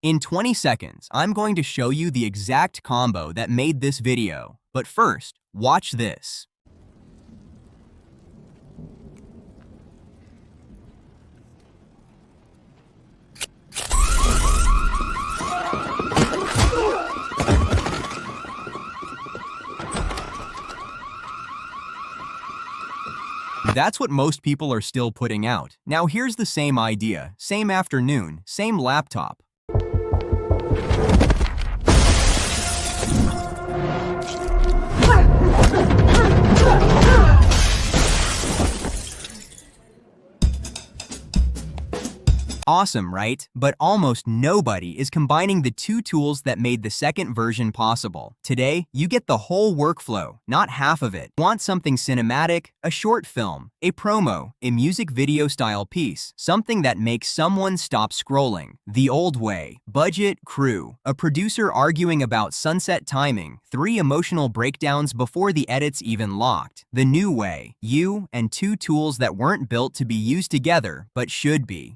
In 20 seconds, I'm going to show you the exact combo that made this video. But first, watch this. That's what most people are still putting out. Now here's the same idea, same afternoon, same laptop. Awesome, right? But almost nobody is combining the two tools that made the second version possible. Today, you get the whole workflow, not half of it. Want something cinematic, a short film, a promo, a music video style piece, something that makes someone stop scrolling. The old way, budget, crew, a producer arguing about sunset timing, 3 emotional breakdowns before the edits even locked. The new way, you and 2 tools that weren't built to be used together, but should be.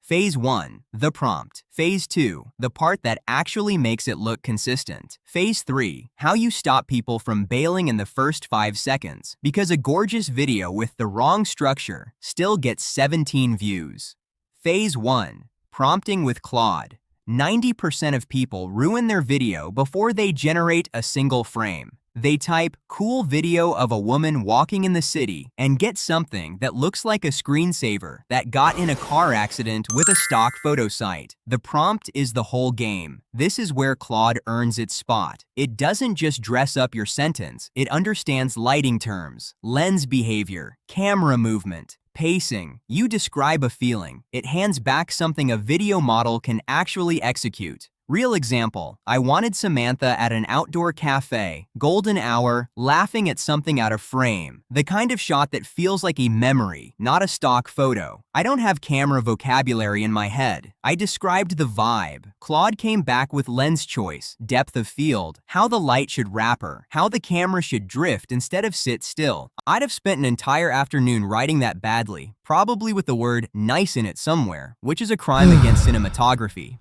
Phase 1, the prompt. Phase 2, the part that actually makes it look consistent. Phase 3, how you stop people from bailing in the first 5 seconds, because a gorgeous video with the wrong structure still gets 17 views. Phase 1, prompting with Claude. 90% of people ruin their video before they generate a single frame. They type "cool video of a woman walking in the city" and get something that looks like a screensaver that got in a car accident with a stock photo site. The prompt is the whole game. This is where Claude earns its spot. It doesn't just dress up your sentence, it understands lighting terms, lens behavior, camera movement, pacing. You describe a feeling, it hands back something a video model can actually execute. Real example, I wanted Samantha at an outdoor cafe, golden hour, laughing at something out of frame. The kind of shot that feels like a memory, not a stock photo. I don't have camera vocabulary in my head. I described the vibe. Claude came back with lens choice, depth of field, how the light should wrap her, how the camera should drift instead of sit still. I'd have spent an entire afternoon writing that badly, probably with the word nice in it somewhere, which is a crime against cinematography.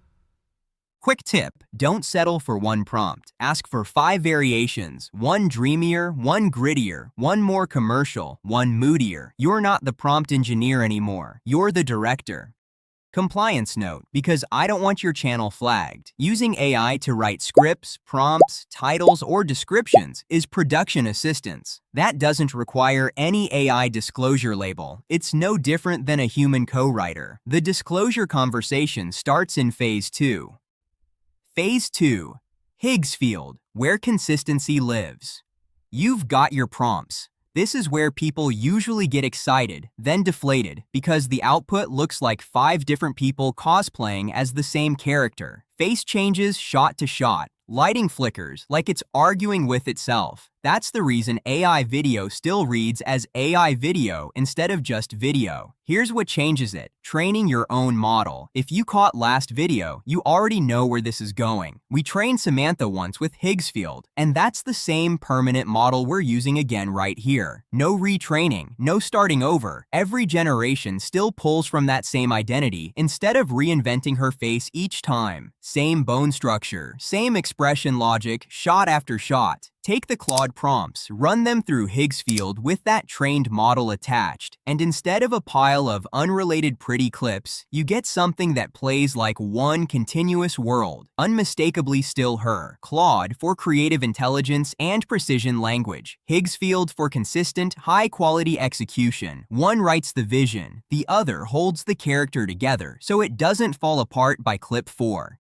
Quick tip, don't settle for one prompt. Ask for 5 variations, one dreamier, one grittier, one more commercial, one moodier. You're not the prompt engineer anymore, you're the director. Compliance note, because I don't want your channel flagged. Using AI to write scripts, prompts, titles, or descriptions is production assistance. That doesn't require any AI disclosure label. It's no different than a human co-writer. The disclosure conversation starts in Phase 2. Phase 2, Higgs field, where consistency lives. You've got your prompts. This is where people usually get excited, then deflated, because the output looks like 5 different people cosplaying as the same character. Face changes shot to shot. Lighting flickers like it's arguing with itself. That's the reason AI video still reads as AI video instead of just video. Here's what changes it. Training your own model. If you caught last video, you already know where this is going. We trained Samantha once with Higgs field, and that's the same permanent model we're using again right here. No retraining, no starting over. Every generation still pulls from that same identity instead of reinventing her face each time. Same bone structure, same expression logic, shot after shot. Take the Claude prompts, run them through Higgs field with that trained model attached, and instead of a pile of unrelated pretty clips, you get something that plays like one continuous world, unmistakably still her. Claude for creative intelligence and precision language. Higgs field for consistent, high-quality execution. One writes the vision, the other holds the character together so it doesn't fall apart by clip 4.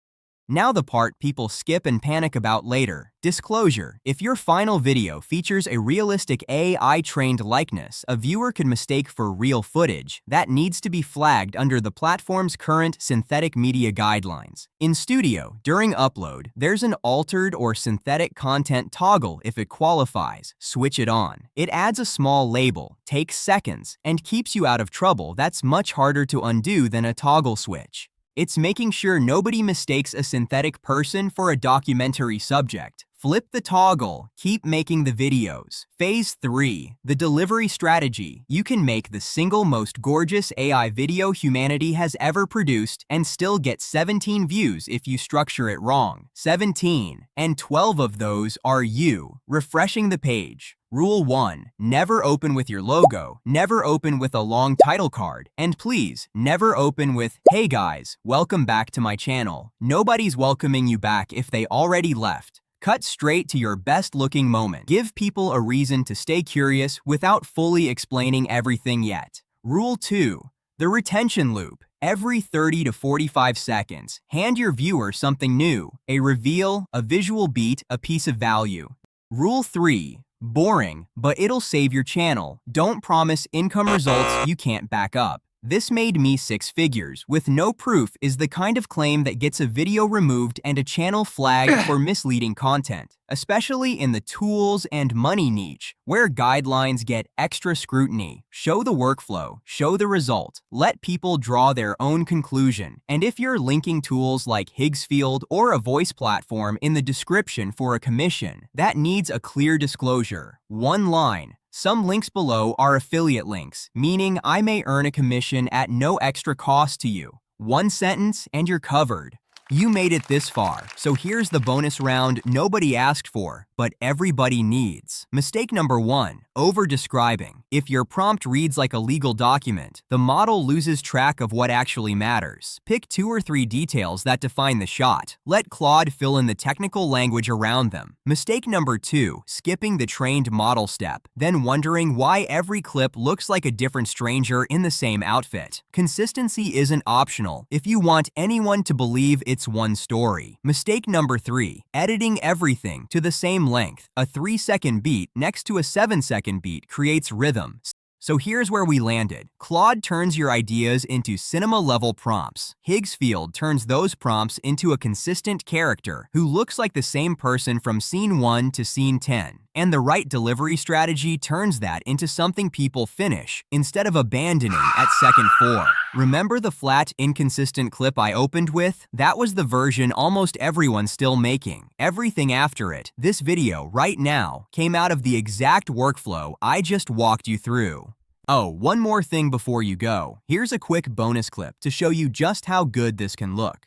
Now the part people skip and panic about later. Disclosure. If your final video features a realistic AI-trained likeness a viewer could mistake for real footage, that needs to be flagged under the platform's current synthetic media guidelines. In Studio, during upload, there's an altered or synthetic content toggle if it qualifies. Switch it on. It adds a small label, takes seconds, and keeps you out of trouble that's much harder to undo than a toggle switch. It's making sure nobody mistakes a synthetic person for a documentary subject. Flip the toggle. Keep making the videos. Phase 3. The delivery strategy. You can make the single most gorgeous AI video humanity has ever produced and still get 17 views if you structure it wrong. 17. And 12 of those are you. Refreshing the page. Rule 1. Never open with your logo, never open with a long title card, and please, never open with, "Hey guys, welcome back to my channel." Nobody's welcoming you back if they already left. Cut straight to your best-looking moment. Give people a reason to stay curious without fully explaining everything yet. Rule 2. The retention loop. Every 30 to 45 seconds, hand your viewer something new, a reveal, a visual beat, a piece of value. Rule 3. Boring, but it'll save your channel. Don't promise income results you can't back up. "This made me 6 figures with no proof" is the kind of claim that gets a video removed and a channel flagged for misleading content, especially in the tools and money niche, where guidelines get extra scrutiny. Show the workflow, show the result, let people draw their own conclusion. And if you're linking tools like Higgsfield or a voice platform in the description for a commission, that needs a clear disclosure. One line. Some links below are affiliate links, meaning I may earn a commission at no extra cost to you. One sentence and you're covered. You made it this far, so here's the bonus round nobody asked for, but everybody needs. Mistake number 1, over-describing. If your prompt reads like a legal document, the model loses track of what actually matters. Pick 2 or 3 details that define the shot. Let Claude fill in the technical language around them. Mistake number 2, skipping the trained model step, then wondering why every clip looks like a different stranger in the same outfit. Consistency isn't optional if you want anyone to believe it's one story. Mistake number 3, editing everything to the same length. A 3-second beat next to a 7-second beat creates rhythm. So here's where we landed. Claude turns your ideas into cinema-level prompts. Higgsfield turns those prompts into a consistent character who looks like the same person from scene 1 to scene 10. And the right delivery strategy turns that into something people finish instead of abandoning at second 4. Remember the flat, inconsistent clip I opened with? That was the version almost everyone's still making. Everything after it, this video right now, came out of the exact workflow I just walked you through. Oh, one more thing before you go. Here's a quick bonus clip to show you just how good this can look.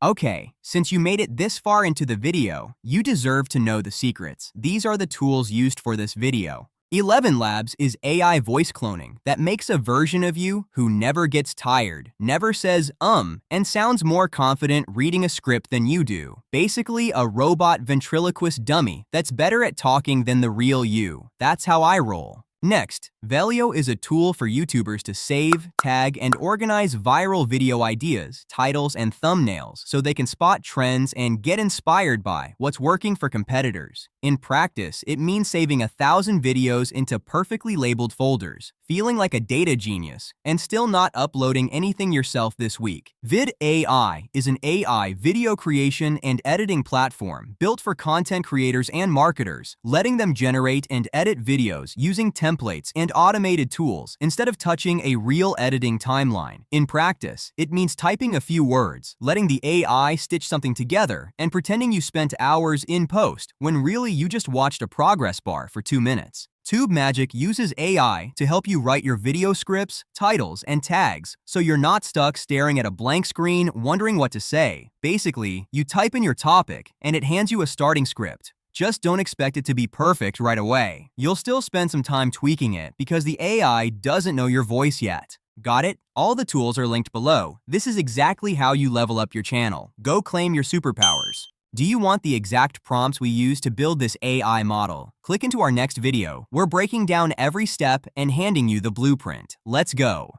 Okay, since you made it this far into the video, you deserve to know the secrets. These are the tools used for this video. 11 Labs is AI voice cloning that makes a version of you who never gets tired, never says and sounds more confident reading a script than you do. Basically a robot ventriloquist dummy that's better at talking than the real you. That's how I roll. Next, Velio is a tool for YouTubers to save, tag, and organize viral video ideas, titles, and thumbnails so they can spot trends and get inspired by what's working for competitors. In practice, it means saving 1,000 videos into perfectly labeled folders, feeling like a data genius, and still not uploading anything yourself this week. VidAI is an AI video creation and editing platform built for content creators and marketers, letting them generate and edit videos using templates and automated tools instead of touching a real editing timeline. In practice, it means typing a few words, letting the AI stitch something together, and pretending you spent hours in post when really you just watched a progress bar for 2 minutes. TubeMagic uses AI to help you write your video scripts, titles, and tags, so you're not stuck staring at a blank screen wondering what to say. Basically, you type in your topic, and it hands you a starting script. Just don't expect it to be perfect right away. You'll still spend some time tweaking it because the AI doesn't know your voice yet. Got it? All the tools are linked below. This is exactly how you level up your channel. Go claim your superpowers. Do you want the exact prompts we use to build this AI model? Click into our next video. We're breaking down every step and handing you the blueprint. Let's go.